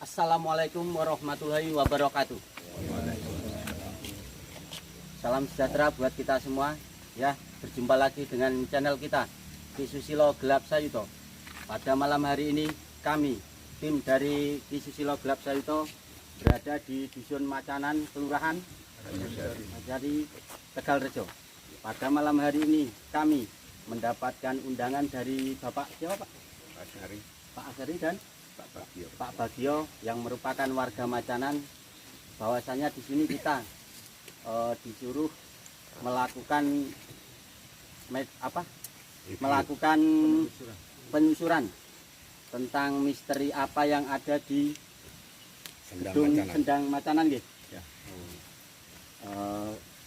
Assalamualaikum warahmatullahi wabarakatuh. Salam sejahtera buat kita semua. Ya, berjumpa lagi dengan channel kita Ki Susilo Gelap Sayuto. Pada malam hari ini kami tim dari Ki Susilo Gelap Sayuto berada di Dusun Macanan, Kelurahan dari Tegalrejo. Pada malam hari ini kami mendapatkan undangan dari Bapak siapa Pak? Pak Asari dan Pak Bagio yang merupakan warga Macanan. Bahwasanya di sini kita disuruh melakukan melakukan penyusuran tentang misteri apa yang ada di gedung Sendang Macanan, gitu. Ya.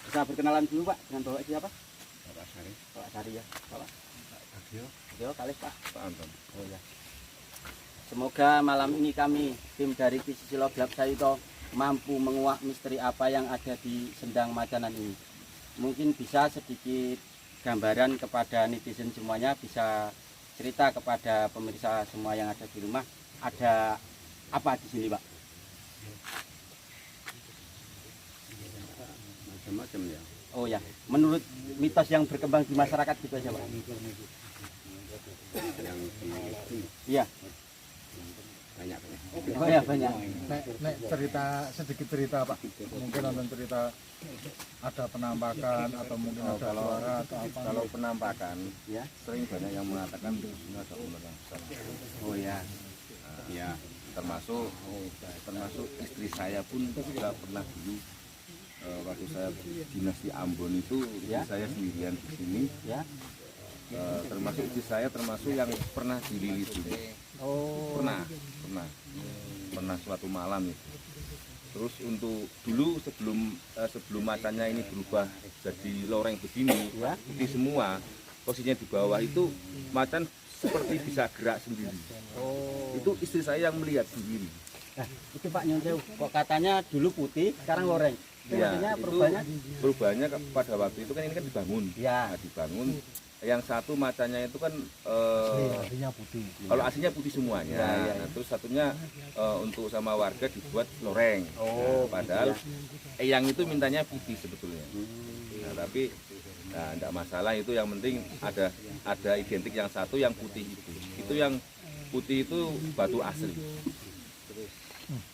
Bisa berkenalan dulu Pak dengan Bapak siapa? Bapak Asari. Pak Asari ya. Bapak Bagio kalih Pak. Pak Anton. Oh ya. Semoga malam ini kami tim dari Ki Susilo Gelap Sayuto mampu menguak misteri apa yang ada di Sendang Macanan ini. Mungkin bisa sedikit gambaran kepada netizen semuanya, bisa cerita kepada pemirsa semua yang ada di rumah, ada apa di sini Pak? Macam-macam ya. Oh ya, menurut mitos yang berkembang di masyarakat gitu aja Pak. Yang iya. Banyak. Oh ya banyak. Nek sedikit cerita Pak. Mungkin nonton cerita ada penampakan atau mungkin ada suara atau apa. Kalau penampakan Ya, sering banyak yang mengatakan ini ada ular yang besar. oh ya. Ya, termasuk istri saya pun juga pernah dulu waktu saya dinas di Ambon itu Ya. istri saya sendirian di sini. Ya. Termasuk istri saya termasuk yang pernah dililiti. Oh. Pernah suatu malam itu. Terus untuk dulu sebelum macannya ini berubah jadi loreng begini, Ya. putih semua, posisinya di bawah itu macan seperti bisa gerak sendiri. Oh. Itu istri saya yang melihat sendiri. Nah, itu Pak Nyonsew, kok katanya dulu putih, sekarang loreng. Itu Ya, maksudnya itu perubahannya? pada waktu itu kan ini kan dibangun. Ya. Nah, dibangun. Yang satu macannya itu kan Aslinya putih. kalau aslinya putih semuanya. Ya. Nah, terus satunya untuk sama warga dibuat loreng. Oh, Nah, padahal gitu yang itu mintanya putih sebetulnya. Nah, tapi enggak masalah, itu yang penting ada identik yang satu yang putih itu. Itu yang putih itu batu asli.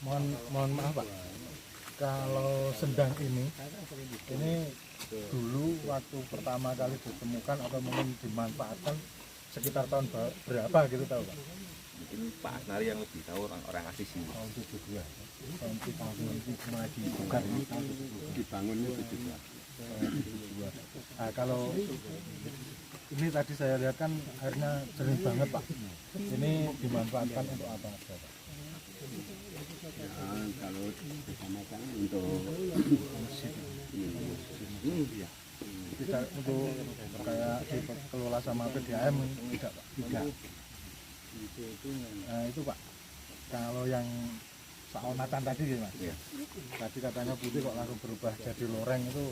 Mohon maaf Pak. Kalau Sendang ini dulu waktu pertama kali ditemukan atau mungkin dimanfaatkan sekitar tahun berapa gitu tahu Pak? Mungkin Pak Asnari yang lebih tahu, orang asli sini. Tahun 72. Tahun 72 dibuka ini tahun 72. Dibangunnya 72. Nah, kalau ini tadi saya lihat kan airnya jernih banget Pak. Ini dimanfaatkan untuk apa aja Pak? Kalau bersama-sama untuk Tidak untuk kayak dikelola sama PDAM tidak Pak? Tidak. Nah itu Pak, kalau yang soal macan tadi gitu Mas, ya. tadi katanya putih kok langsung berubah jadi loreng itu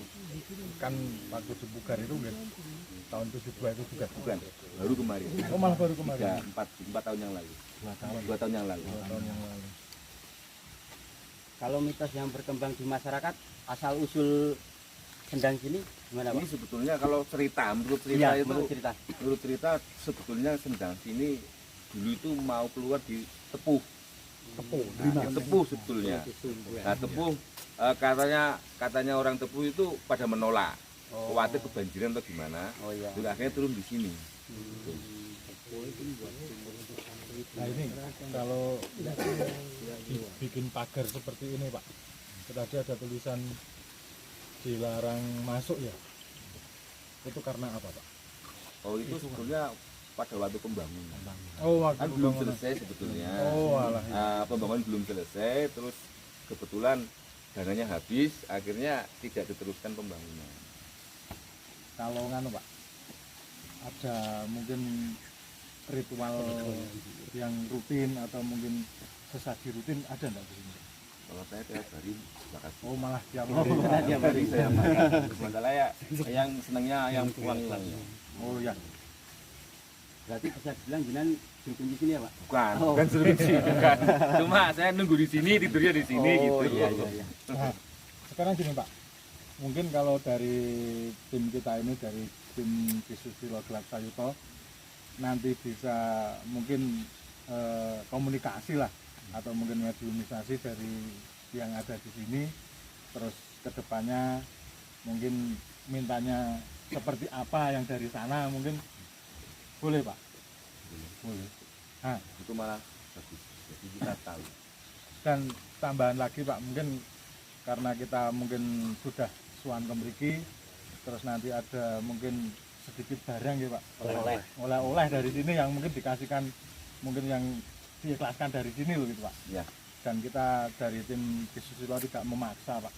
kan waktu dibugar itu kan tahun 72 itu juga Bukan, baru kemarin. Oh malah baru kemarin. 4 tahun yang lalu. 2 2 tahun yang lalu. tahun yang lalu. Kalau mitos yang berkembang di masyarakat, asal usul Sendang sini gimana Pak? Ini sebetulnya kalau menurut cerita Iya, itu menurut cerita. sebetulnya Sendang sini dulu itu mau keluar di Tepuh. Tepuh. Tepuh sebetulnya. Nah, Tepuh katanya orang Tepuh itu pada menolak. Oh. Khawatir kebanjiran atau gimana. Oh iya. Jadi akhirnya turun di sini. Nah ini kalau bikin pagar seperti ini Pak, tadi ada tulisan dilarang masuk ya, itu karena apa Pak? Oh, itu sebetulnya pada waktu pembangunan. Oh waktu Kan belum pembangunan. selesai sebetulnya. Oh alah. Pembangunan belum selesai, terus kebetulan dananya habis, akhirnya tidak diteruskan pembangunan. Kalau nganu Pak, ada mungkin ritual yang rutin atau mungkin sesaji rutin ada enggak di sini? Kalau saya tiap hari makan. Oh malah tiap Hari hari. tiap hari saya makan. Sementara ya yang senangnya yang wangi-wangi. Oh ya. Berarti bisa dibilang jenengan juru kunci sini ya Pak? Bukan, Oh. bukan suruh kunci, bukan. Cuma saya nunggu di sini, tidurnya di sini gitu. Iya iya iya. Nah, sekarang gini Pak, mungkin kalau dari tim kita ini, dari tim Kisusilo Gelap Sayuto, nanti bisa mungkin komunikasi lah, atau mungkin mediumisasi dari yang ada di sini, terus kedepannya mungkin mintanya seperti apa yang dari sana, mungkin boleh Pak? Boleh. Nah, Itu malah bagus, jadi kita tahu. dan tambahan lagi Pak, mungkin karena kita mungkin sudah suan kemriki, terus nanti ada mungkin sedikit barang ya Pak, oleh-oleh dari sini yang mungkin dikasihkan, mungkin yang diikhlaskan dari sini loh gitu Pak. Ya. Dan kita dari tim Kisusilo tidak memaksa Pak,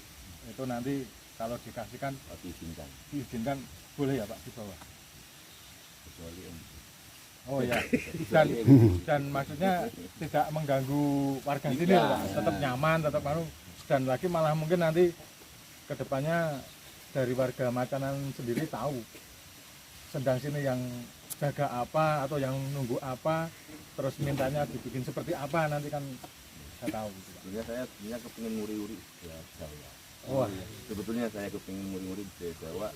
itu nanti kalau dikasihkan Diizinkan, diizinkan boleh ya Pak dibawa. kecuali Oh ya, dan maksudnya tidak mengganggu warga sini loh Pak, tetap nyaman, tetap anu, dan lagi malah mungkin nanti kedepannya dari warga Macanan sendiri tahu sendang sini yang jaga apa atau yang nunggu apa, terus mintanya dibikin seperti apa, nanti kan saya tahu gitu Pak. Sebenarnya saya kepingin nguri-nguri ya Jawa. Wah, Sebetulnya saya kepingin nguri-nguri budaya Jawa,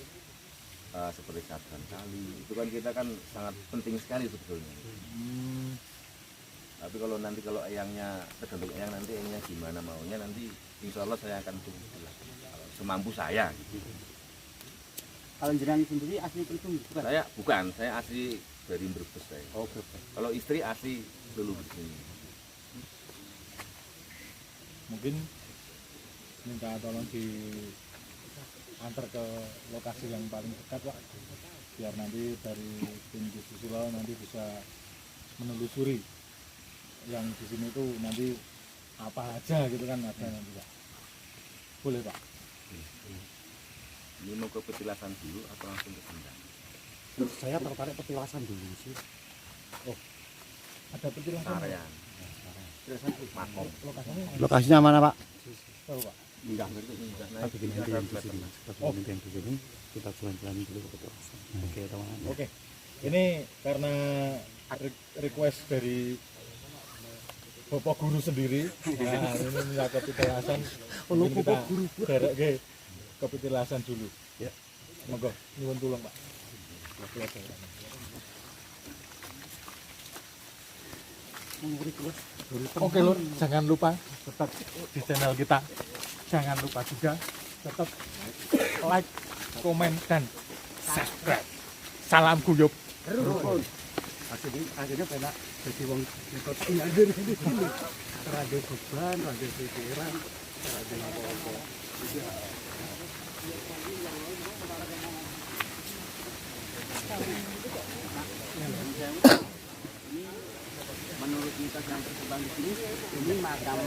seperti Sabran Kali. Itu kan kita kan sangat penting sekali sebetulnya. Tapi kalau eyangnya tergantung eyang, nanti eyangnya gimana maunya, nanti insya Allah saya akan tunggu lah. Kalau semampu saya. Gitu. Kalau jenengan sendiri asli Kelungkung bukan? Saya asli dari Brebes saya. Oh, betul. Kalau istri asli Leluhur sini. mungkin minta tolong diantar ke lokasi yang paling dekat Pak, biar nanti dari tim Kisusilo nanti bisa menelusuri yang di sini tuh nanti apa aja gitu kan, ada nanti Pak. Boleh Pak? Ini mau ke petilasan dulu atau langsung ke sendang? Saya tertarik petilasan dulu sih. Ada petilasan? Sarean, Makom. Lokasinya mana Pak? Tahu Pak? Enggak. Nah, Bikin ini nanti ada yang di belas sini. teman. Kita bikin yang di sini. Kita jalan-jalan dulu ke petilasan. Oke teman. Oke. Ini karena request dari Bapak Guru sendiri. Nah, ini minta ke petilasan. Mungkin kita derek ke petilasan dulu. Ya. Monggo, nyuwun tulung Pak. Oke Lur, jangan lupa tetap di channel kita. Jangan lupa juga tetap like, komen, dan subscribe. Salam guyup. Akhirnya penak jadi wong ikut ngajar ini. Rada beban, rada pikiran, rada apa-apa. Menurut mitos yang tersebar di sini, ini makam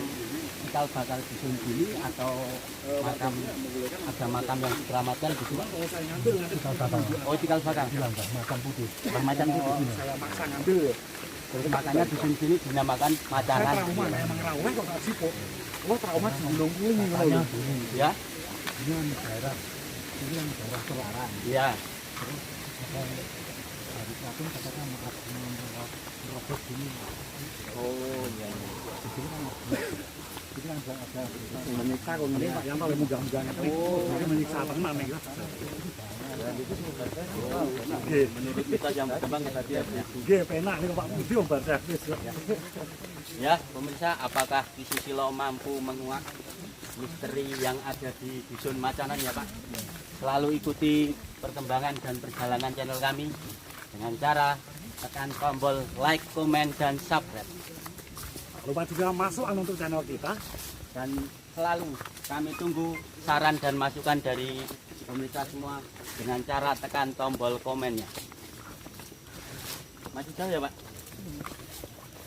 cikal bakal dusun gini atau makam ada makam yang diselamatkan di sini? Cikal bakal. Oh, cikal bakal. Makan putih. Macan putih. Saya maksa ngambil ya. Jadi makanya dusun sini dinamakan Macanan. Trauma nah, emang raweh kok gak sih kok. Wah trauma di Gunung Kuning Makanya Ya, ini yang daerah terlarang. iya. Dari Platon katakan merobot ini. Oh, iya. Itu kan ada menyiksa kok ngene Pak yang paling mudah-mudahan itu menyiksa tenan nih. Menurut mitos yang berkembang tadi ya. Nggih penak nih Pak Budi obat servis. Ya, pemirsa, apakah Kisusilo mampu menguak misteri yang ada di dusun Macanan ya Pak? Selalu ikuti perkembangan dan perjalanan channel kami dengan cara tekan tombol like, komen, dan subscribe. Lupa juga masuk untuk channel kita. Dan selalu kami tunggu saran dan masukan dari pemirsa semua dengan cara tekan tombol komennya. Masih jauh ya Pak?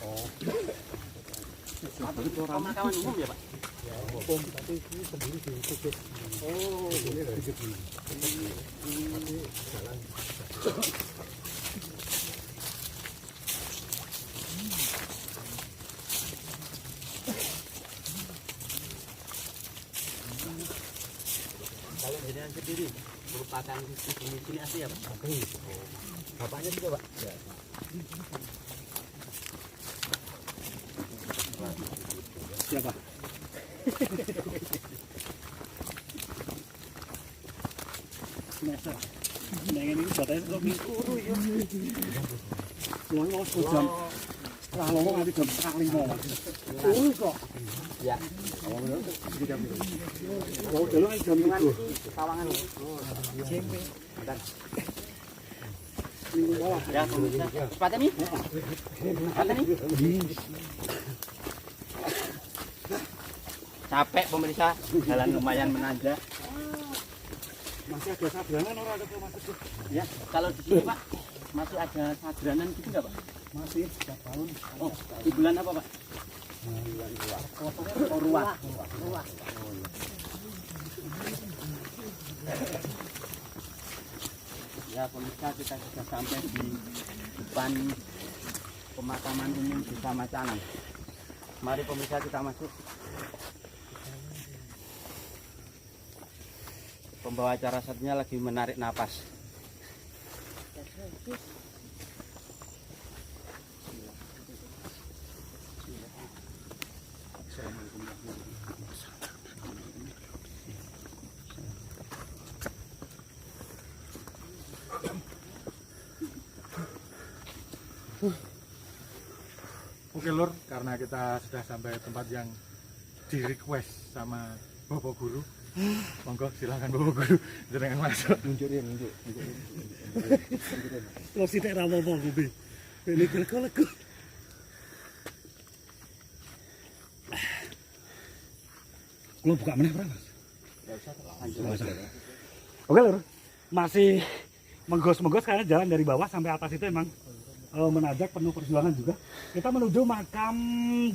Oh. Pemakaman umum ya Pak? Kalau jenengan sendiri merupakan misi asli ya Pak? Bapaknya juga Pak? Ya. Siapa? Biasa. Nengen ini batanya kok mikuru ya. Loyo jam setengah lowong nanti jam setengah 5. Kok. Ya. Oh, dulu kan jam 3. Tawangan. Minggu bawah. Ya, pemirsa. Sepatnya nih. Sepatnya nih. Capek pemirsa, jalan lumayan menanjak. Masih ada sadranan orang ada masuk. Ya, kalau di sini Pak masih ada sadranan gitu nggak Pak? Masih setiap tahun. Oh, di bulan apa Pak? Oh, ruah. Ya pemirsa, kita sudah sampai di depan pemakaman umum Desa Macanan. Mari pemirsa kita masuk. Pembawa acara satunya lagi menarik napas. Oke Lur, karena kita sudah sampai tempat yang di request sama Bapak Guru, monggo silakan Bapak Guru jenengan masuk. Nunjukin. Terus tidak apa-apa Gubi. Ini keleko. Kalau buka mana berapa? Oke Lur, masih menggos-menggos karena jalan dari bawah sampai atas itu emang menanjak penuh perjuangan juga. Kita menuju makam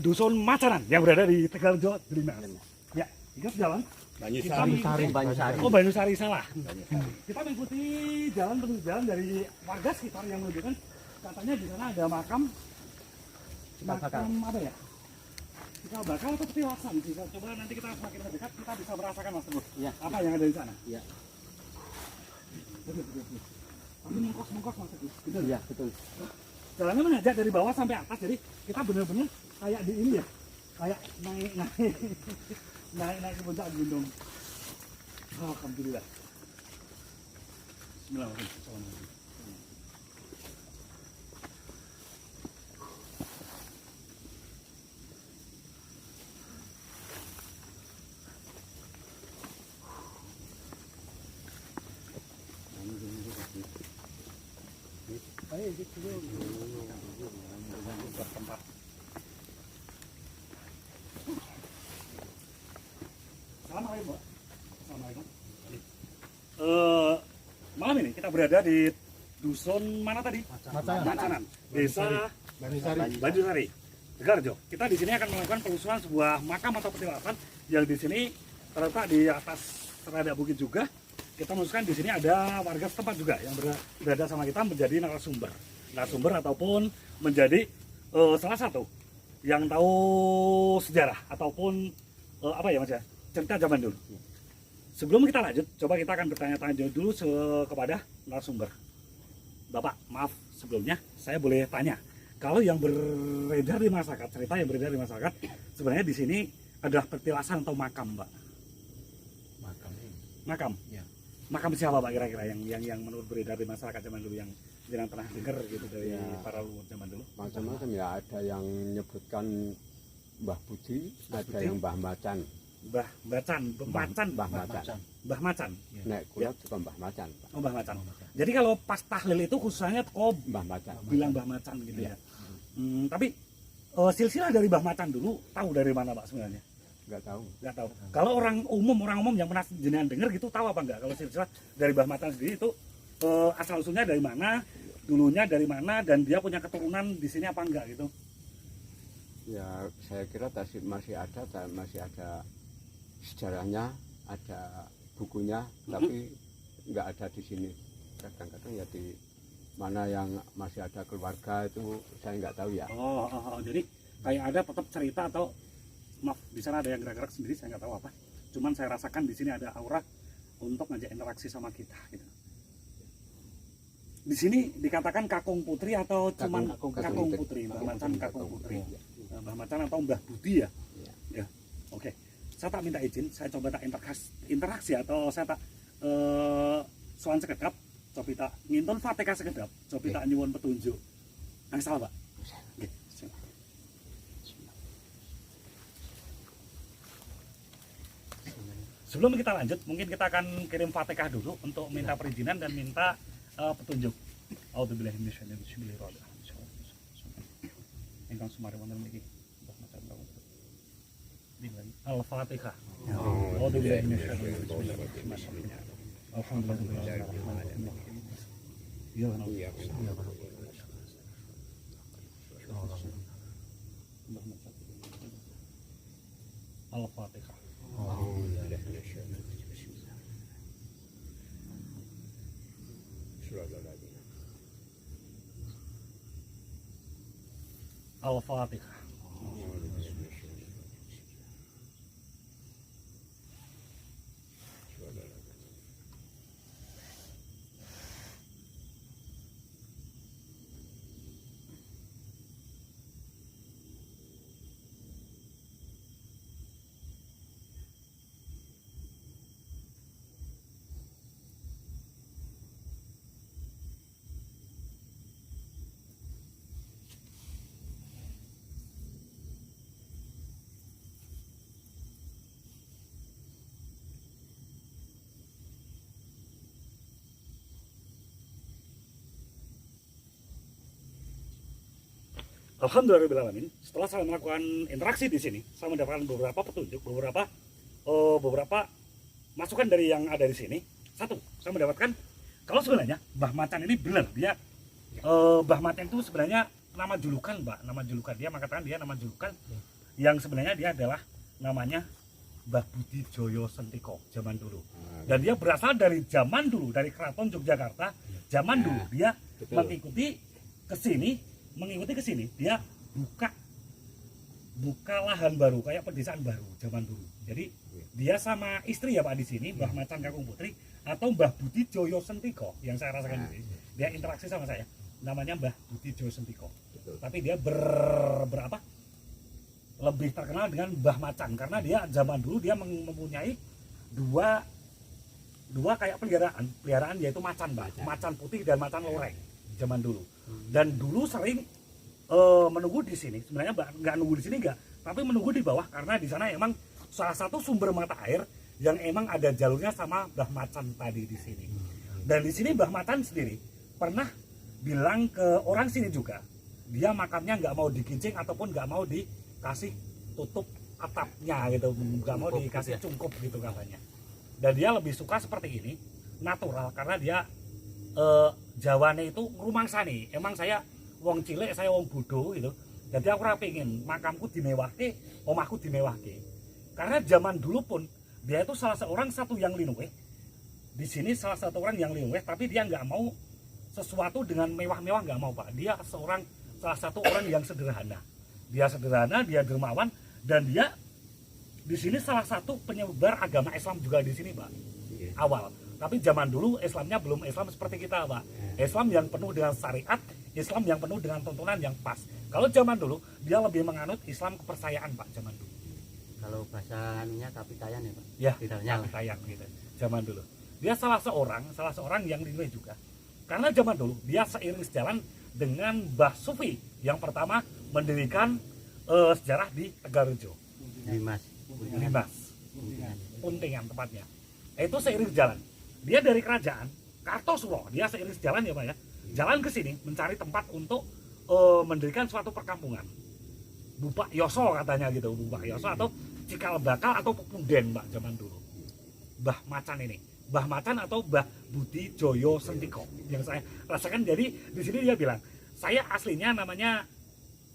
Dusun Macanan yang berada di Tegalrejo, Delingas. Ya, kita jalan. Banyusari. Oh, Banyusari salah. Kita mengikuti jalan dari warga sekitar yang menunjukkan katanya di sana ada makam apa ya? Cikal bakal atau petilasan. Coba nanti kita semakin mendekat kita bisa merasakan Mas Teguh. Ya. Apa yang ada di sana? Ya. Betul. Tapi mengkos Mas Teguh. Betul. Ya, betul. Jalannya menanjak dari bawah sampai atas, jadi kita benar-benar kayak di ini ya, kayak naik ke puncak gunung. Alhamdulillah. Bismillahirrahmanirrahim. Bertempat. Assalamualaikum, Pak. Assalamualaikum. Malam ini kita berada di dusun mana tadi? Macanan. Desa Banyusari, Tegalrejo. Kita di sini akan melakukan penelusuran sebuah makam atau petilasan yang di sini terletak di atas serada bukit juga. Kita meneluskan di sini ada warga setempat juga yang berada sama kita menjadi narasumber ataupun menjadi salah satu yang tahu sejarah ataupun apa ya Mas ya, cerita zaman dulu. Sebelum kita lanjut, coba kita akan bertanya-tanya dulu kepada narasumber. Bapak, maaf sebelumnya saya boleh tanya, kalau yang beredar di masyarakat, cerita yang beredar di masyarakat, sebenarnya di sini adalah petilasan atau makam, Pak? Makam. Ya. Makam siapa Pak kira-kira yang menurut beredar di masyarakat zaman dulu yang jangan pernah dengar gitu dari para leluhur zaman dulu? Macam-macam ya, ada yang menyebutkan Mbah Budi, ada yang Mbah Macan. Mbah Macan. Nek kula juga Mbah Macan. Oh, Mbah Macan. Jadi kalau pas tahlil itu khususnya kok Mbah Macan. Bilang Mbah Macan gitu ya. Tapi silsilah dari Mbah Macan dulu tahu dari mana Pak sebenarnya? Enggak tahu. Kalau orang umum yang pernah jenengan dengar gitu tahu apa enggak? Kalau silsilah dari Mbah Macan sendiri itu asal usulnya dari mana, dulunya dari mana, dan dia punya keturunan di sini apa enggak gitu? Ya saya kira masih ada sejarahnya, ada bukunya, tapi enggak ada di sini. Kadang-kadang ya di mana yang masih ada keluarga itu saya enggak tahu ya. Jadi kayak ada tetap cerita atau maaf di sana ada yang gerak-gerak sendiri, saya nggak tahu apa. Cuman saya rasakan di sini ada aura untuk ngajak interaksi sama kita gitu. di sini dikatakan kakung putri atau cuman Kakung kakung putri. putri, Mbah Macan kakung putri. Iya. Mbah Macan atau Mbah Budi ya? Iya. Ya. Oke. Saya tak minta izin, saya coba tak interaksi atau saya tak soal sekedap, coba tak ngintun Fatihah sekedap, coba tak nyuwun petunjuk. Nang salah, Pak. Oke, silakan. Sebelum kita lanjut, mungkin kita akan kirim Fatihah dulu untuk minta perizinan dan minta petunjuk. Auzubillahi minasyaitonir rajim. Bismillahirrahmanirrahim. Ingkang sumare wonten mriki. Al-Fatihah. Auzubillahi minasyaitonir rajim. Alhamdulillahirrahmanirrahim. Ya Allah. Al-Fatihah. Al-Fatihah. Alhamdulillahirrahmanirrahim. Setelah saya melakukan interaksi di sini, saya mendapatkan beberapa petunjuk, beberapa masukan dari yang ada di sini. Satu, saya mendapatkan kalau sebenarnya Mbah Macan ini benar, dia Mbah Macan itu sebenarnya nama julukan, Mbak, nama julukan dia mengatakan dia nama julukan yang sebenarnya dia adalah namanya Mbah Budi Joyo Sentiko zaman dulu. Dan dia berasal dari zaman dulu, dari Keraton Yogyakarta. Zaman dulu dia mengikuti ke sini dia buka lahan baru kayak pedesaan baru zaman dulu. Jadi dia sama istri ya Pak di sini, Mbah Macan Kakung Putri atau Mbah Budi Joyo Sentiko yang saya rasakan di sini. Dia interaksi sama saya. Namanya Mbah Budi Joyo Sentiko. Tapi dia lebih terkenal dengan Mbah Macan karena dia zaman dulu dia mempunyai dua kayak peliharaan yaitu macan, Mbak. Macan putih dan macan loreng zaman dulu. Dan dulu sering menunggu di sini. Sebenarnya nggak nunggu di sini tapi menunggu di bawah karena di sana emang salah satu sumber mata air yang emang ada jalurnya sama Mbah Macan tadi di sini. Dan di sini Mbah Macan sendiri pernah bilang ke orang sini juga, dia makamnya nggak mau dikincing ataupun nggak mau dikasih tutup atapnya gitu, nggak mau dikasih cungkup gitu katanya. Dan dia lebih suka seperti ini, natural, karena dia Jawane itu ngrumangsani. Emang saya wong cilik, saya wong bodoh gitu. Jadi aku ora pengin makamku dimewahke, omahku dimewahke. Karena zaman dulu pun dia itu salah seorang satu yang linuweh. Di sini salah satu orang yang linuweh, tapi dia nggak mau sesuatu dengan mewah-mewah, nggak mau Pak. Dia salah satu orang yang sederhana. Dia sederhana, dia dermawan, dan dia di sini salah satu penyebar agama Islam juga di sini Pak. Awal. Tapi zaman dulu Islamnya belum Islam seperti kita Pak. Islam yang penuh dengan syariat, Islam yang penuh dengan tuntunan yang pas. Kalau zaman dulu dia lebih menganut Islam kepercayaan Pak zaman dulu. Kalau bahasanya kapitayan ya Pak? Ya, Tidaknya kapitayan gitu. Zaman dulu. Dia salah seorang yang dinilai juga. Karena zaman dulu dia seiring sejalan dengan Mbah Sufi yang pertama mendirikan sejarah di Tegalrejo. Limas. Puntingan tepatnya. Itu seiring jalan. Dia dari kerajaan Kartosuro, dia seiring jalan ya Pak ya. Jalan ke sini mencari tempat untuk mendirikan suatu perkampungan. Bupak Yoso katanya gitu, Bupak Yoso atau Cikal Bakal atau Punden Mbak zaman dulu. Mbah Macan ini, Mbah Macan atau Mbah Budi Joyo Sentiko yang saya rasakan. Jadi di sini dia bilang, saya aslinya namanya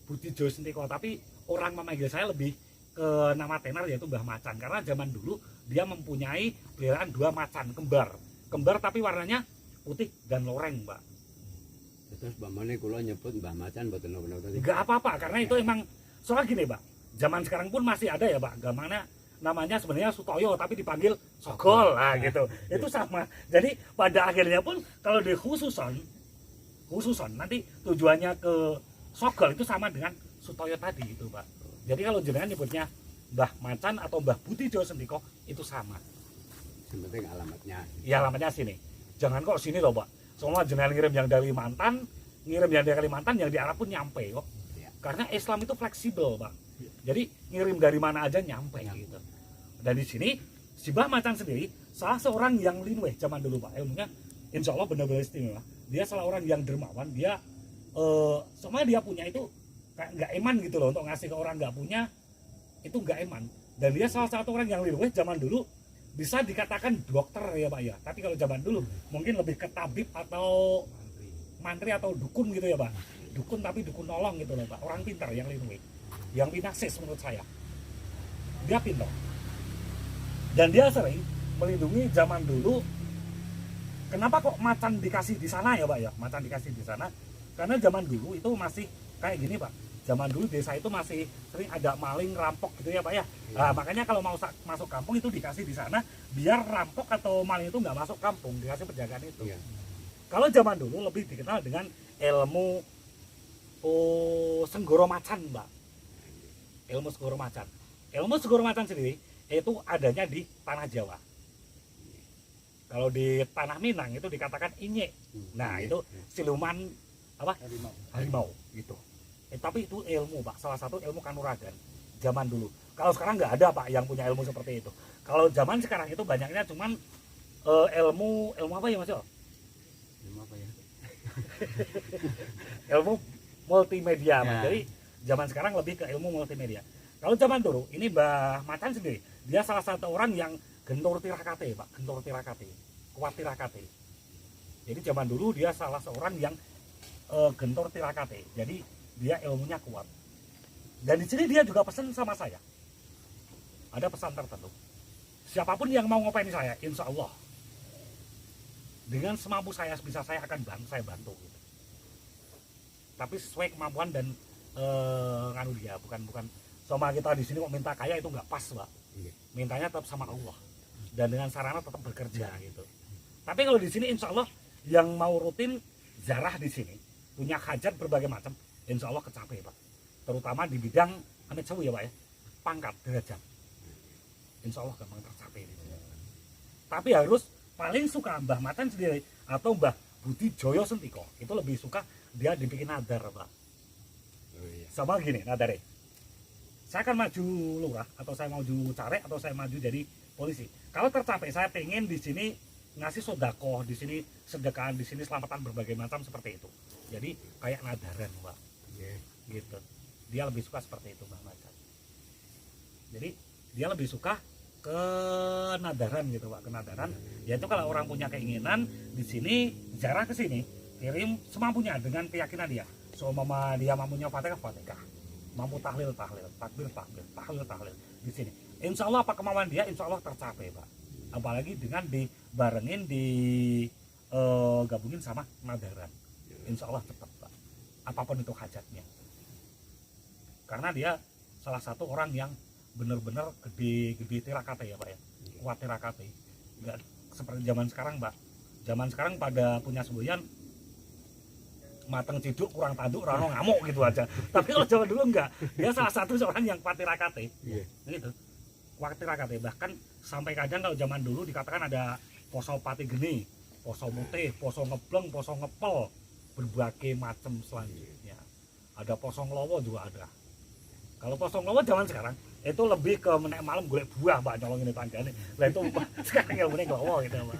Budi Joyo Sentiko, tapi orang memanggil saya lebih ke nama tenar yaitu Mbah Macan karena zaman dulu dia mempunyai peliharaan 2 macan kembar tapi warnanya putih dan loreng Mbak. Terus Mbak Mane kula nyebut Mbah Macan mboten napa-napa tadi. Enggak apa-apa karena itu emang soal gini Mbak. Zaman sekarang pun masih ada ya Mbak, gampangnya namanya sebenarnya Sutoyo tapi dipanggil Sogol lah gitu. Itu sama. Jadi pada akhirnya pun kalau di khususon khususon. Nanti tujuannya ke Sogol itu sama dengan Sutoyo tadi itu, Pak. Jadi kalau jenengan nyebutnya Mbah Macan atau Mbah Budi Joyo Sentiko itu sama. Yang penting alamatnya. Ya alamatnya sini. Jangan kok sini loh, Pak. Soalnya jenengan ngirim yang dari Kalimantan, ngirim yang dari Kalimantan, yang di Arab pun nyampe kok. Ya. Karena Islam itu fleksibel, Pak. Jadi ngirim dari mana aja nyampe gitu. Dan di sini si Mbah Macan sendiri salah seorang yang linweh zaman dulu, Pak. Ilmunya insya Allah benar-benar istimewa. Dia salah orang yang dermawan. Dia semuanya dia punya itu kayak nggak eman gitu loh, untuk ngasih ke orang nggak punya itu nggak eman. Dan dia salah satu orang yang linweh zaman dulu, bisa dikatakan dokter ya Pak ya. Tapi kalau zaman dulu mungkin lebih ke tabib atau mantri atau dukun gitu ya Pak. Dukun tapi dukun nolong gitu loh Pak. Orang pintar yang linweh, yang pinaksis menurut saya. Dia pintar. Dan dia sering melindungi zaman dulu. Kenapa kok macan dikasih di sana ya Pak ya? Macan dikasih di sana karena zaman dulu itu masih kayak gini Pak. Zaman dulu desa itu masih sering ada maling, rampok gitu ya Pak ya. Nah, makanya kalau mau masuk kampung itu dikasih di sana biar rampok atau maling itu nggak masuk kampung, dikasih penjagaan itu. Ya. Kalau zaman dulu lebih dikenal dengan ilmu Senggoro Macan, Mbak. Ilmu Senggoro Macan. Ilmu Senggoro Macan sendiri itu adanya di tanah Jawa. Kalau di tanah Minang itu dikatakan inyek. Nah, itu siluman apa? Harimau gitu. Tapi itu ilmu Pak, salah satu ilmu kanuragan zaman dulu. Kalau sekarang nggak ada Pak yang punya ilmu seperti itu. Kalau zaman sekarang itu banyaknya cuman ilmu apa ya Mas Yo? Ilmu apa ya? Ilmu multimedia Mas. Jadi zaman sekarang lebih ke ilmu multimedia. Kalau zaman dulu ini Mbah Macan sendiri, dia salah satu orang yang gentur tirakate Pak, gentur tirakate, kuat tirakate. Jadi zaman dulu dia salah seorang yang gentur tirakate. Jadi dia ilmunya kuat. Dan di sini dia juga pesan sama saya. Ada pesan tertentu. Siapapun yang mau ngopain saya, insya Allah dengan semampu saya bisa saya akan bantu. Gitu. Tapi sesuai kemampuan dan nganu dia, bukan sama kita di sini kok minta kaya itu nggak pas Pak. Mintanya tetap sama Allah dan dengan sarana tetap bekerja gitu. Tapi kalau di sini insya Allah yang mau rutin ziarah di sini punya hajat berbagai macam. Insya Allah kecapai Pak, terutama di bidang amit sewu ya Pak ya, pangkat derajat, insya Allah gampang tercapai. Tapi harus paling suka Mbah Macan sendiri atau Mbah Budi Joyo Sentiko itu lebih suka dia dibikin nadar Pak. Sama gini nadarnya, saya akan maju lurah atau saya maju caleg atau saya maju jadi polisi. Kalau tercapai saya pengen di sini ngasih sodako, di sini sedekahan, di sini selamatan berbagai macam seperti itu. Jadi kayak nadaran Pak. Gitu. Dia lebih suka seperti itu Mbah Macan. Jadi dia lebih suka ke nadaran gitu Pak, ke nadaran. Yaitu kalau orang punya keinginan di sini ziarah ke sini, kirim semampunya dengan keyakinan dia. So mama dia mampunya Fatihah, mampu tahlil, takbir di sini. Insya Allah apa kemauan dia, insya Allah tercapai Pak. Apalagi dengan dibarengin gabungin sama nadaran. Insya Allah cepat Pak. Apapun itu hajatnya. Karena dia salah satu orang yang benar-benar gede tirakate ya Pak ya. Kuat tirakate. Enggak seperti zaman sekarang Pak. Zaman sekarang pada punya semboyan mateng ciduk kurang tanduk rano ngamuk gitu aja. Tapi kalau zaman dulu enggak. Dia salah satu seorang yang kuat tirakate. Gitu. Kuat tirakate. Bahkan sampai kadang kalau zaman dulu dikatakan ada poso pati geni, poso mutih, poso ngebleng, poso ngepel, berbagai macam selanjutnya. Ada poso nglowo juga ada. Kalau poso nglowo zaman sekarang itu lebih ke menek malam golek buah Mbak nyolongin tanggane. Lah itu sekarang yang menek nglowo gitu Mbak.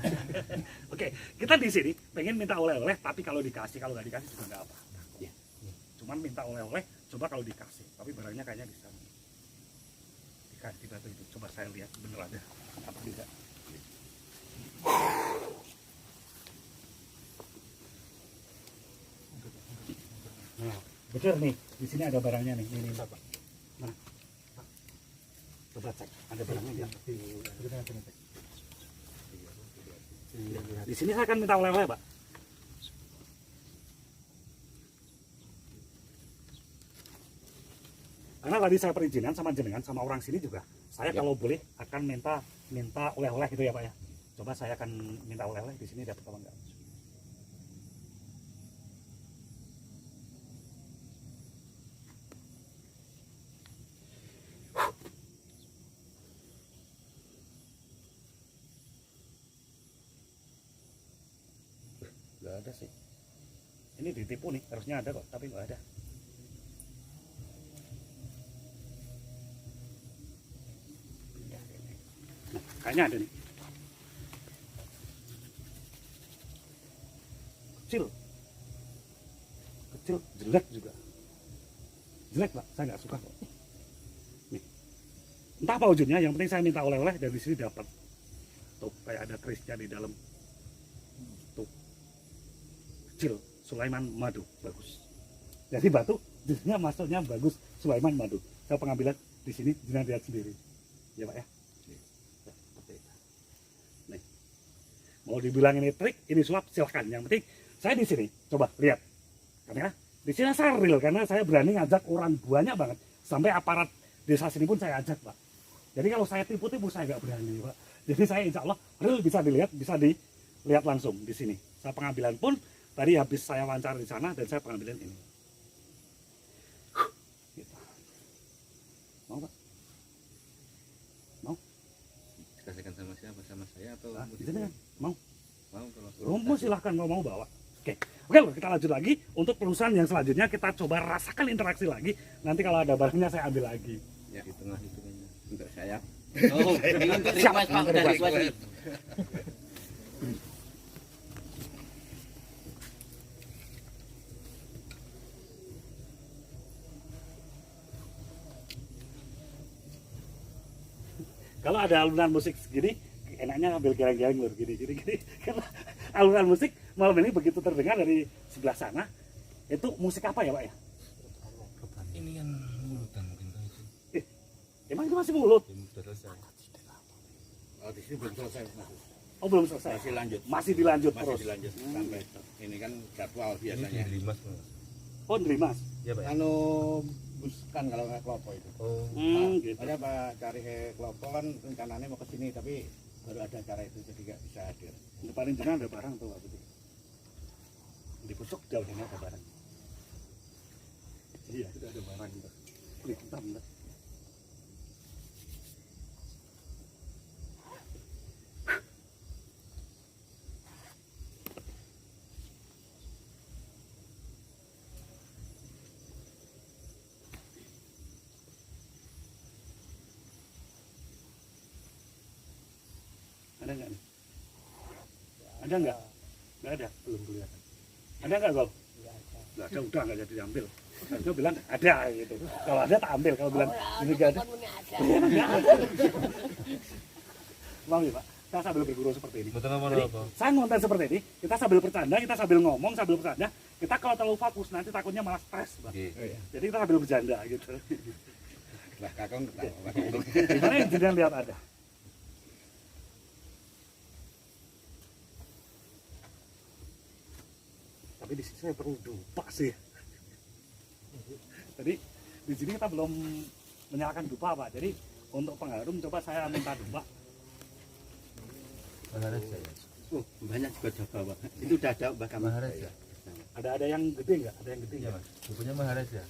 Oke, kita di sini pengen minta oleh-oleh tapi kalau dikasih, kalau nggak dikasih juga nggak apa. Cuman minta oleh-oleh, coba kalau dikasih. Tapi barangnya kayaknya di sana. Di batu itu. Coba saya lihat bener ada apa tidak. Nah, betul nih. Di sini ada barangnya nih. Ini Bapak. Mana? Coba cek. Ada barangnya enggak? Di sini saya akan minta oleh-oleh, Pak. Karena tadi saya perizinan sama jenengan sama orang sini juga. Saya kalau boleh akan minta oleh-oleh gitu ya, Pak ya. Coba saya akan minta oleh-oleh di sini dapat apa enggak? nggak ada sih. Ini ditipu nih, harusnya ada kok, tapi nggak ada. Nah, kayaknya ada nih. Kecil, kecil, jelek juga. Jelek Pak, saya nggak suka kok. Nih, entah apa wujudnya, yang penting saya minta oleh-oleh dari sini dapat. Tuh, kayak ada kerisnya di dalam. Tuh, kecil, Sulaiman Madu, bagus. Jadi batu, jenisnya masuknya bagus, Sulaiman Madu. Saya pengambilan di sini, jenengan lihat sendiri. Ya Pak ya. Ya, seperti itu. Nih, mau dibilang ini trik, ini sulap, silahkan. Yang penting saya di sini, coba lihat. Karena di sini saya real, karena saya berani ngajak orang banyak banget. Sampai aparat desa sini pun saya ajak Pak. Jadi kalau saya tipu-tipu saya nggak berani Pak. Jadi saya insya Allah real bisa dilihat, bisa dilihat langsung di sini. Saya pengambilan pun tadi habis saya wawancara di sana dan saya pengambilan ini. Gitu. Mau Pak? Mau? Dikasihkan sama siapa? Sama saya atau Kan? Mau? mau kalau Mau silahkan mau bawa. Oke, kita lanjut lagi. Untuk perusahaan yang selanjutnya kita coba rasakan interaksi lagi. Nanti kalau ada barangnya saya ambil lagi. ya di tengah itu kayaknya. Untuk saya Oh, ini untuk request Pak, udah request nih. Kalau ada alunan musik segini, enaknya ambil geleng-geleng lur, gini. Karena alunan musik malam ini begitu terdengar dari sebelah sana, itu musik apa ya Pak ya? Ini kan mulutan mungkin kan itu. Emang itu masih mulut? Belum sudah selesai. Oh, di sini belum selesai. Oh belum selesai? Masih lanjut. Masih dilanjut Masih terus? dilanjut sampai ini kan jadwal Ini biasanya. di Mas, Mas. Oh Mas? Ya Pak ya? Anu buskan kalau nggak kelopo itu. Oh, Gitu. Ada Pak cari kelopo kan rencananya mau ke sini tapi baru ada acara itu jadi nggak bisa hadir. Depan jenengan ada barang tuh Pak Budi. Di pusuk jauh ini ada barang. Iya, itu ada barang gitu. Bentar. Ada nggak nih? Ada nggak? Nggak ada, belum kelihatan. Ada nggak Gol? Nggak ada, udah nggak jadi diambil. Dia bilang ada gitu. Kalau ada tak ambil, kalau bilang ini nggak ada. Nggak ada. Mau ya Pak? Kita sambil berguru seperti ini. betul apa Jadi, apa? saya ngonten seperti ini, kita sambil bercanda, kita sambil ngomong, sambil bercanda. Kita kalau terlalu fokus nanti takutnya malah stres, Pak. Oke. Jadi kita sambil bercanda gitu. Lah kakak ketawa. Gimana yang jenengan lihat ada? Tapi di sini saya perlu dupa sih. Tadi di sini kita belum menyalakan dupa Pak. Jadi untuk pengharum coba saya minta dupa. Maharaja ya. Oh, banyak juga Jawa Pak. Itu udah ada Mbak Kamal. Maharaja. Ada yang gede nggak? Ada yang gede Iya nggak? Mas. Bukunya Maharaja.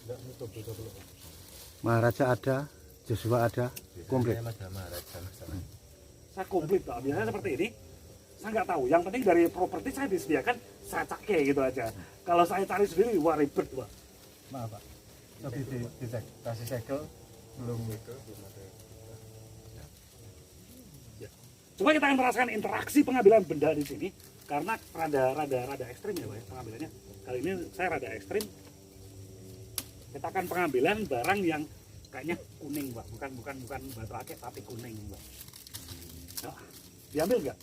Enggak nutup dulu. Maharaja ada, Joshua ada, komplit. Biasanya Mas ada Maharaja masalah. Saya komplit Pak. Biasanya seperti ini. Saya nggak tahu. Yang penting dari properti saya disediakan, saya cake gitu aja. Kalau saya cari sendiri, wah ribet Pak. Maaf Pak. Tapi dicek, kasih segel belum itu. Coba kita akan merasakan interaksi pengambilan benda di sini karena rada ekstrim ya Pak ya, pengambilannya. Kali ini saya rada ekstrim. Kita akan pengambilan barang yang kayaknya kuning Pak, bukan batu akik tapi kuning Pak. Nah, diambil nggak?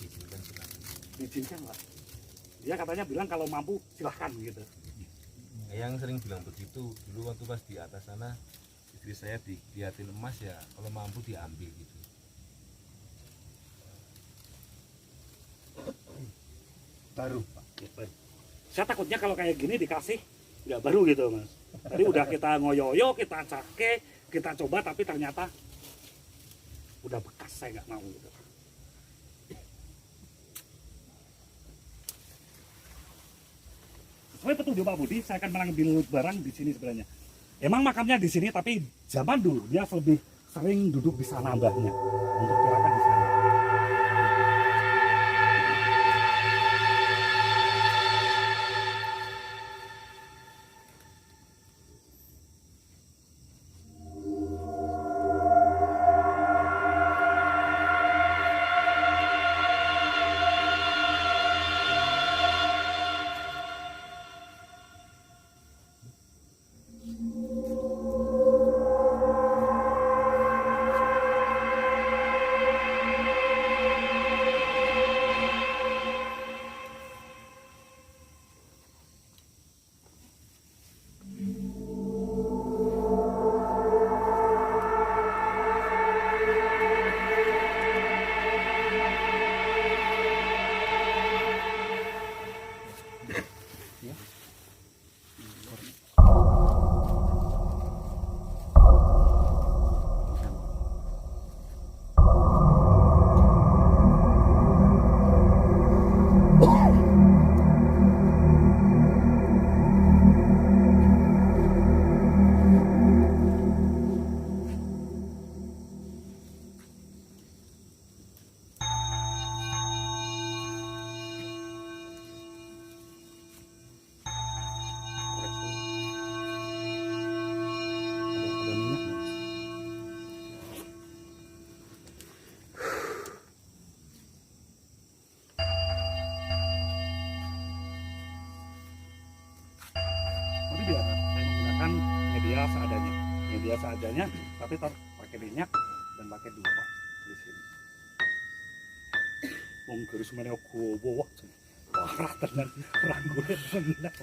Diizinkan silakan. Diizinkan Pak. Dia katanya bilang kalau mampu silahkan gitu. Yang sering bilang begitu dulu waktu pas di atas sana istri saya diliatin emas ya kalau mampu diambil gitu. Baru Pak. Ya, baru. Saya takutnya kalau kayak gini dikasih nggak baru gitu Mas. Tadi udah kita ngoyo-yo, kita cake, kita coba tapi ternyata udah bekas, saya nggak mau gitu. Sesuai petunjuk Pak Budi, saya akan mengambil barang di sini sebenarnya. Emang makamnya di sini, tapi zaman dulu dia lebih sering duduk di sana mbahnya untuk tirakat di sana. biasa adanya, tapi pakai minyak dan pakai dupa di sini. Wong garis meneh gowo wah. Parah tenan ranggule tenan.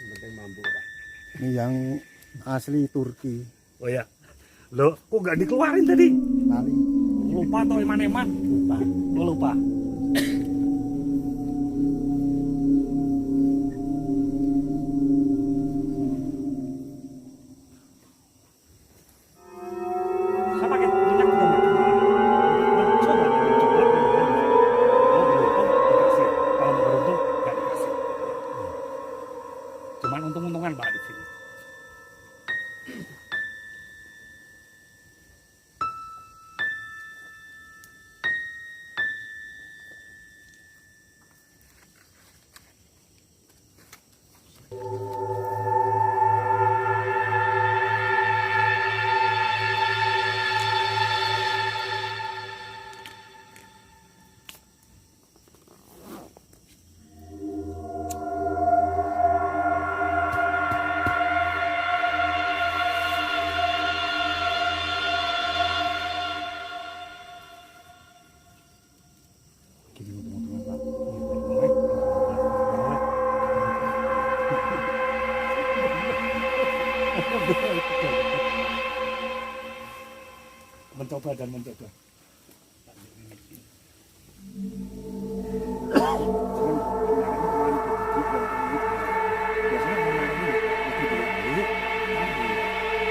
penting mampu Pak. Ini yang asli Turki. Oh ya. Loh, kok gak dikeluarin tadi? Lali. Lupa atau eman-eman? Lupa. Oh, lupa. Saya pakai minyak juga nggak cuma coba dari coklat kalau beruntung dikasih, kalau beruntung nggak dikasih. Cuman untung-untungan Pak di sini. Gini untung-untungan Pak. Mencoba dan mencoba. Ini, alhamdulillah, alhamdulillah.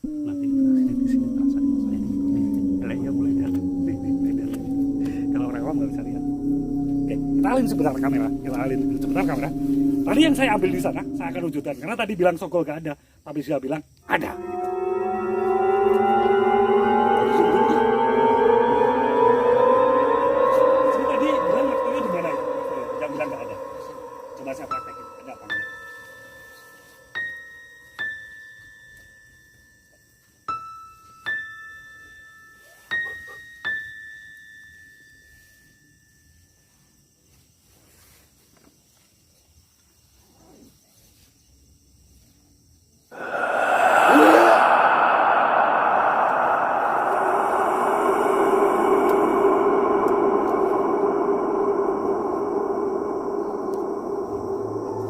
Nanti ini di sini terasa di masa ini. Ya mulai dari kalau orang awam nggak bisa lihat. Oke, kita alin sebentar kamera. Kita alin sebentar kamera. Tadi yang saya ambil di sana, saya akan wujudkan. Karena tadi bilang Sogol gak ada, tapi saya bilang ada. Jadi tadi bilang waktunya di mana itu? Yang bilang gak ada. Coba saya praktekin. Ada apa enggak?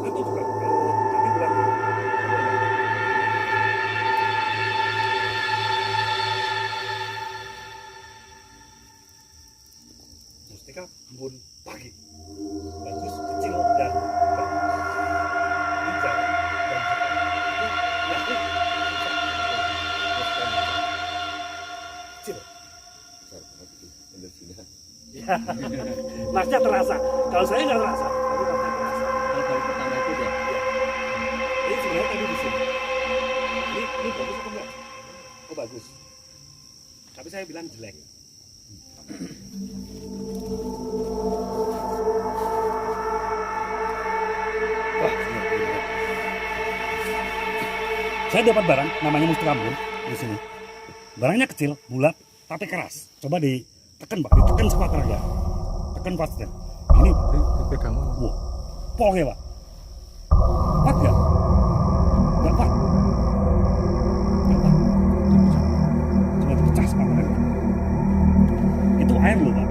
Satu juga. Tadi bilang. Mustika embun pagi. Bagus, kecil dan bagus. Hijau dan hitam. Kecil. Ya, masnya terasa. Kalau saya nggak terasa, tapi masnya terasa. Kalau baru pertama itu deh. Ini sebenarnya tadi di sini. Ini bagus atau enggak? Oh bagus. Tapi saya bilang jelek. Wah, ini. Saya dapat barang namanya mustika embun di sini. Barangnya kecil, bulat, tapi keras. Coba ditekan Pak, ditekan sekuat tenaga. Tekan kuatnya. Ini Dipegang. wow, pol ya Pak. Kuat nggak? Nggak kuat. Nggak kuat. Cuma dipecah sekuat tenaga. Itu air loh Pak.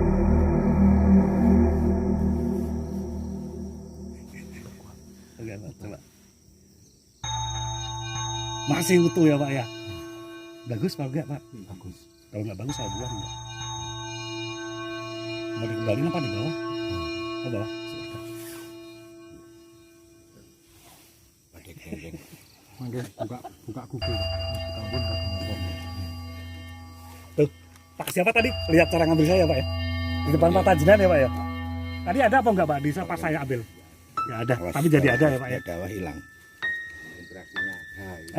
lihat coba. Masih utuh ya Pak ya. Bagus Pak enggak Pak? Bagus. Kalau nggak bagus saya buang. Mau dikembaliin apa di bawah? Oh bawah. Mangke buka Google. Buka pun Tuh, Pak siapa tadi? Lihat cara ngambil saya Pak ya? Di depan Pak Tajinan ya Pak ya? Tadi ada apa enggak Pak di pas saya ambil? Ya ada, tapi jadi ada ya Pak ya? Dawa hilang. Interaksinya ada.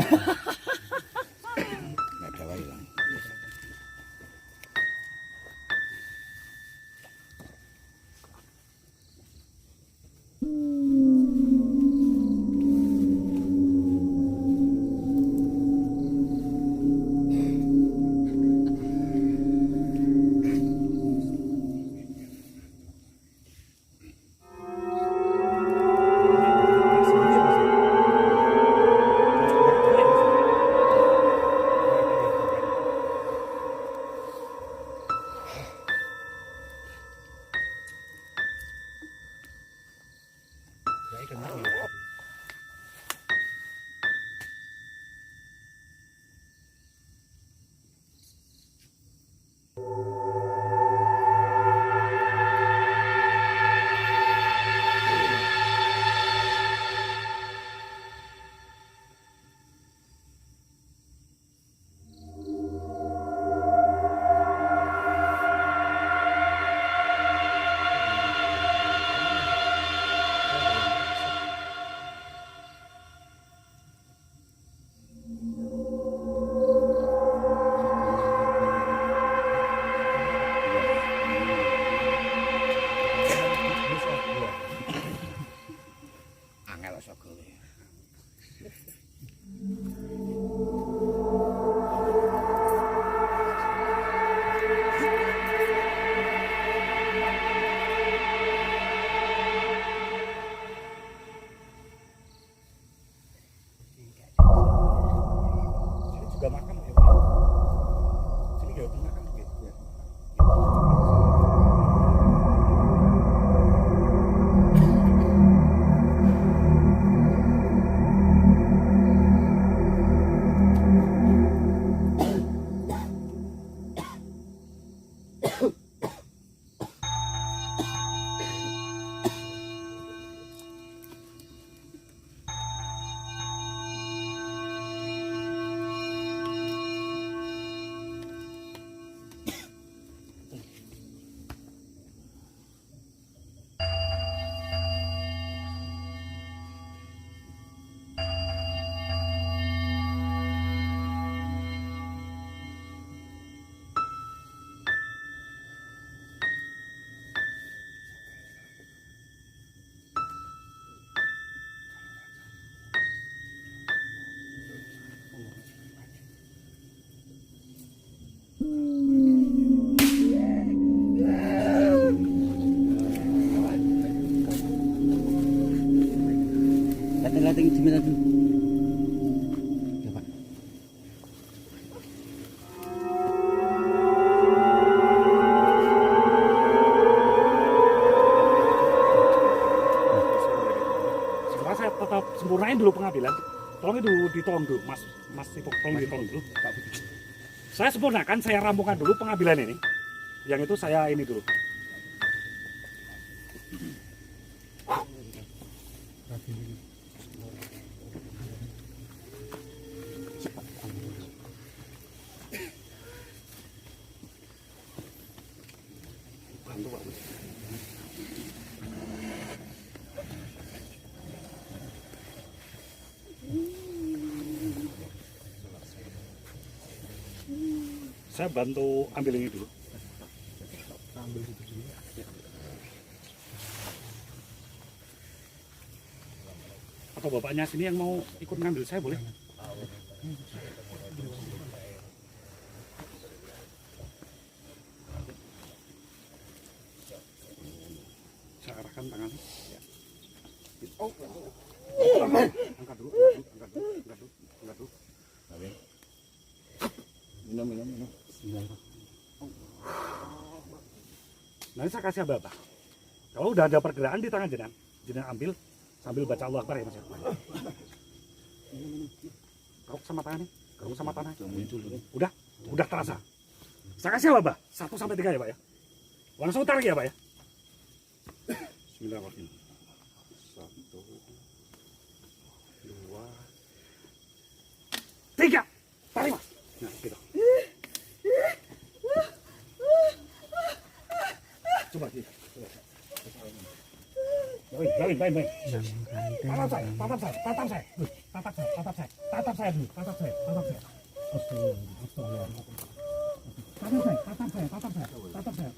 Nggak dawa hilang. Angel sogole. Sini juga makam ya Pak. Sini juga makam gitu ya. Latih-latih jemil itu. Coba. Sekarang saya tetap sempurnain dulu pengambilan. Tolong itu ditolong dulu, Mas Ipok, tolong ditolong dulu. Saya sempurnakan, saya rampungkan dulu pengambilan ini. Yang itu saya ini dulu. Saya bantu ambil ini dulu. Ambil itu dulu. Atau bapaknya sini yang mau ikut ngambil saya boleh? Saya arahkan tangannya. Angkat dulu, angkat dulu. Minum. Nanti saya kasih apa? Kalau udah ada pergerakan di tangan jenengan ambil, Sambil baca Allah Akbar ya Mas. Keruk sama tangannya, keruk sama tanah. Udah terasa. Saya kasih apa, Pak? 1 sampai 3 ya, Pak ya. Langsung tarik ya, Pak ya. Bismillahirrahmanirrahim. 1, 2, 3. Tarik, Mas. Nah, gitu. Coba gitu. Baik. Tatap saya dulu.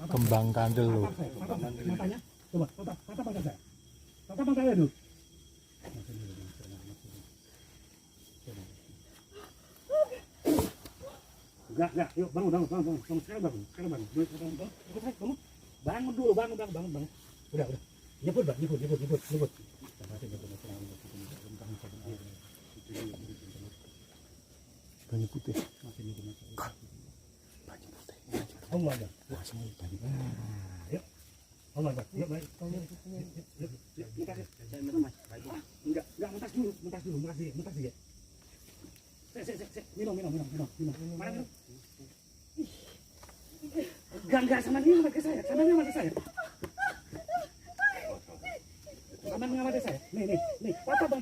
Kembang kandel loh. Matanya, coba, tatap mata saya. Tatap mata saya dulu. Enggak, yuk bangun. Sekarang bangun. Bangun dulu, bangun. Udah. Nyebut. Banyu putih. Allah Akbar. Yuk. Allah Akbar. Yuk, baik. Enggak, mentas dulu. Mentas dulu. Minum. Mana minum? Enggak, sama dia mata saya. Sama mata saya. Nih. Patah